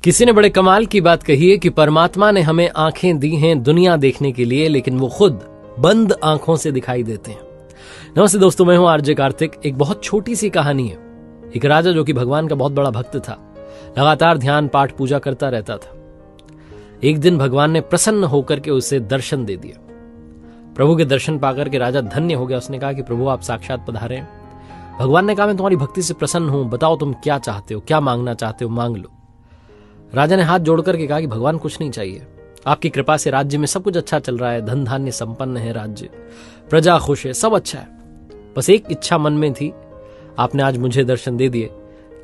किसी ने बड़े कमाल की बात कही है कि परमात्मा ने हमें आंखें दी हैं दुनिया देखने के लिए, लेकिन वो खुद बंद आंखों से दिखाई देते हैं। नमस्ते दोस्तों, मैं हूं आरजे कार्तिक। एक बहुत छोटी सी कहानी है। एक राजा जो कि भगवान का बहुत बड़ा भक्त था, लगातार ध्यान पाठ पूजा करता रहता था। एक दिन भगवान ने प्रसन्न होकर के उसे दर्शन दे दिया। प्रभु के दर्शन पाकर के राजा धन्य हो गया। उसने कहा कि प्रभु आप साक्षात पधारे हैं। भगवान ने कहा मैं तुम्हारी भक्ति से प्रसन्न हूं, बताओ तुम क्या चाहते हो, क्या मांगना चाहते हो, मांग लो। राजा ने हाथ जोड़ करके कहा कि भगवान कुछ नहीं चाहिए, आपकी कृपा से राज्य में सब कुछ अच्छा चल रहा है, धन धान्य संपन्न है राज्य, प्रजा खुश है, सब अच्छा है। बस एक इच्छा मन में थी, आपने आज मुझे दर्शन दे दिए,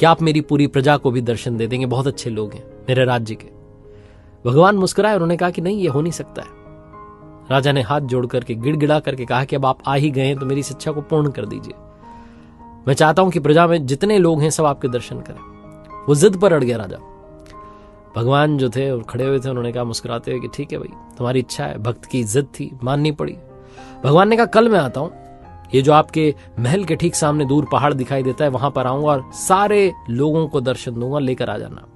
क्या आप मेरी पूरी प्रजा को भी दर्शन दे देंगे? बहुत अच्छे लोग हैं मेरे राज्य के। भगवान मुस्कुराए, उन्होंने कहा कि नहीं, ये हो नहीं सकता है। राजा ने हाथ जोड़ करके गिड़गिड़ा करके कहा कि अब आप आ ही गए हैं तो मेरी इस इच्छा को पूर्ण कर दीजिए। मैं चाहता हूं कि प्रजा में जितने लोग हैं सब आपके दर्शन करें। वो जिद पर अड़ गया राजा। भगवान जो थे और खड़े हुए थे, उन्होंने कहा मुस्कुराते हुए कि ठीक है भाई, तुम्हारी इच्छा है। भक्त की जिद थी, माननी पड़ी। भगवान ने कहा कल मैं आता हूं, ये जो आपके महल के ठीक सामने दूर पहाड़ दिखाई देता है वहां पर आऊंगा और सारे लोगों को दर्शन दूंगा, लेकर आ जाना।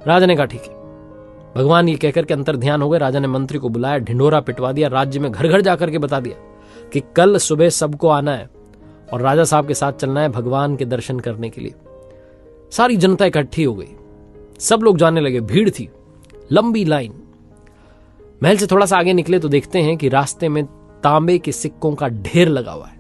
राजा ने कहा ठीक है। भगवान ये कहकर के अंतर ध्यान हो गए। राजा ने मंत्री को बुलाया, ढिंढोरा पिटवा दिया, राज्य में घर घर जाकर के बता दिया कि कल सुबह सबको आना है और राजा साहब के साथ चलना है भगवान के दर्शन करने के लिए। सारी जनता इकट्ठी हो गई, सब लोग जाने लगे। भीड़ थी, लंबी लाइन। महल से थोड़ा सा आगे निकले तो देखते हैं कि रास्ते में तांबे के सिक्कों का ढेर लगा हुआ है।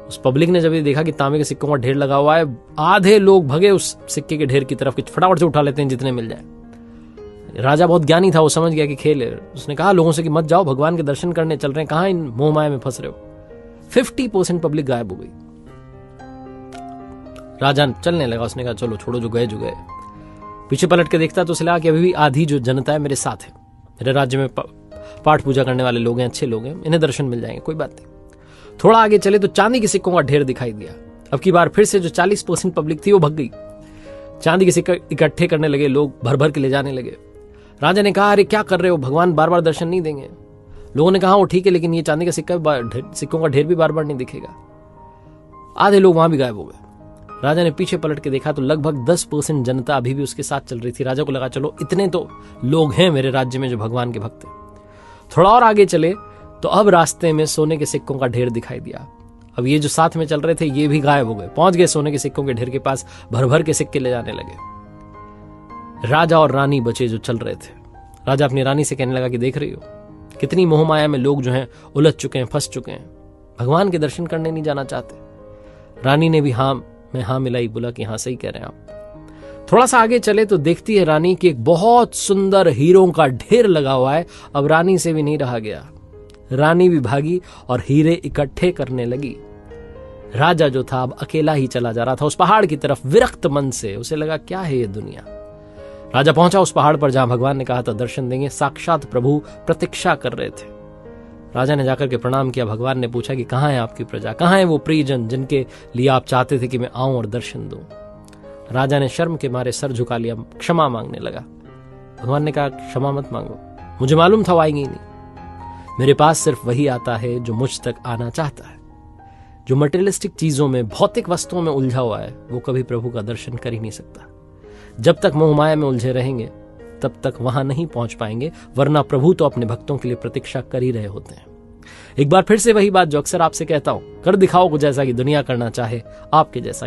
उस पब्लिक ने जब ये देखा कि तांबे के सिक्कों का ढेर लगा हुआ है, आधे लोग भगे उस सिक्के के ढेर की तरफ कि फटाफट से उठा लेते हैं जितने मिल जाए। राजा बहुत ज्ञानी था, वो समझ गया कि खेल है। उसने कहा लोगों से कि मत जाओ, भगवान के दर्शन करने चल रहे हैं, कहां इन मोह माया में फंस रहे हो। 50% पब्लिक गायब हो गई। राजा चलने लगा। उसने कहा चलो छोड़ो, जो गए जो गए। पीछे पलट के देखता तो उसे लगा कि अभी भी आधी जो जनता है मेरे साथ है, मेरे राज्य में पाठ पूजा करने वाले लोग हैं, अच्छे लोग हैं, इन्हें दर्शन मिल जाएंगे, कोई बात नहीं। थोड़ा आगे चले तो चांदी के सिक्कों का ढेर दिखाई दिया। अब की बार फिर से जो 40% पब्लिक थी वो भग गई। चांदी के सिक्के इकट्ठे करने लगे लोग, भर भर के ले जाने लगे। राजा ने कहा अरे क्या कर रहे हो, भगवान बार बार दर्शन नहीं देंगे। लोगों ने कहा वो ठीक है, लेकिन ये चांदी का सिक्कों का ढेर भी बार बार नहीं दिखेगा। आधे लोग वहां भी गायब हो गए। राजा ने पीछे पलट के देखा तो लगभग 10% जनता अभी भी उसके साथ चल रही थी। राजा को लगा चलो इतने तो लोग हैं मेरे राज्य में जो भगवान के भक्त हैं। थोड़ा और आगे चले तो अब रास्ते में सोने के सिक्कों का ढेर दिखाई दिया। अब ये जो साथ में चल रहे थे ये भी गायब हो गए, पहुंच गए सोने के सिक्कों के ढेर के पास, भर भर के सिक्के ले जाने लगे। राजा और रानी बचे जो चल रहे थे। राजा अपनी रानी से कहने लगा कि देख रही हो कितनी मोहमाया में लोग जो हैं उलझ चुके हैं, फंस चुके हैं, भगवान के दर्शन करने नहीं जाना चाहते। रानी ने भी हाँ मिलाई, बोला कि हाँ सही कह रहे हैं आप। थोड़ा सा आगे चले तो देखती है रानी कि एक बहुत सुंदर हीरों का ढेर लगा हुआ है। अब रानी से भी नहीं रहा गया, रानी भी भागी और हीरे इकट्ठे करने लगी। राजा जो था अब अकेला ही चला जा रहा था उस पहाड़ की तरफ, विरक्त मन से। उसे लगा क्या है ये दुनिया। राजा पहुंचा उस पहाड़ पर जहां भगवान ने कहा था दर्शन देंगे। साक्षात प्रभु प्रतीक्षा कर रहे थे। राजा ने जाकर के प्रणाम किया। भगवान ने पूछा कि कहां है आपकी प्रजा, कहां है वो प्रियजन जिनके लिए आप चाहते थे कि मैं आऊं और दर्शन दूं। राजा ने शर्म के मारे सर झुका लिया, क्षमा मांगने लगा। भगवान ने कहा क्षमा मत मांगो, मुझे मालूम था वो आएंगे ही नहीं। मेरे पास सिर्फ वही आता है जो मुझ तक आना चाहता है। जो मटेरियलिस्टिक चीजों में, भौतिक वस्तुओं में उलझा हुआ है वो कभी प्रभु का दर्शन कर ही नहीं सकता। जब तक मोह माया में उलझे रहेंगे तब तक वहां नहीं पहुंच पाएंगे, वरना प्रभु तो अपने भक्तों के लिए प्रतीक्षा कर ही रहे होते हैं। एक बार फिर से वही बात जो अक्सर आपसे कहता हूं, कर दिखाओ कुछ ऐसा कि दुनिया करना चाहे आपके जैसा।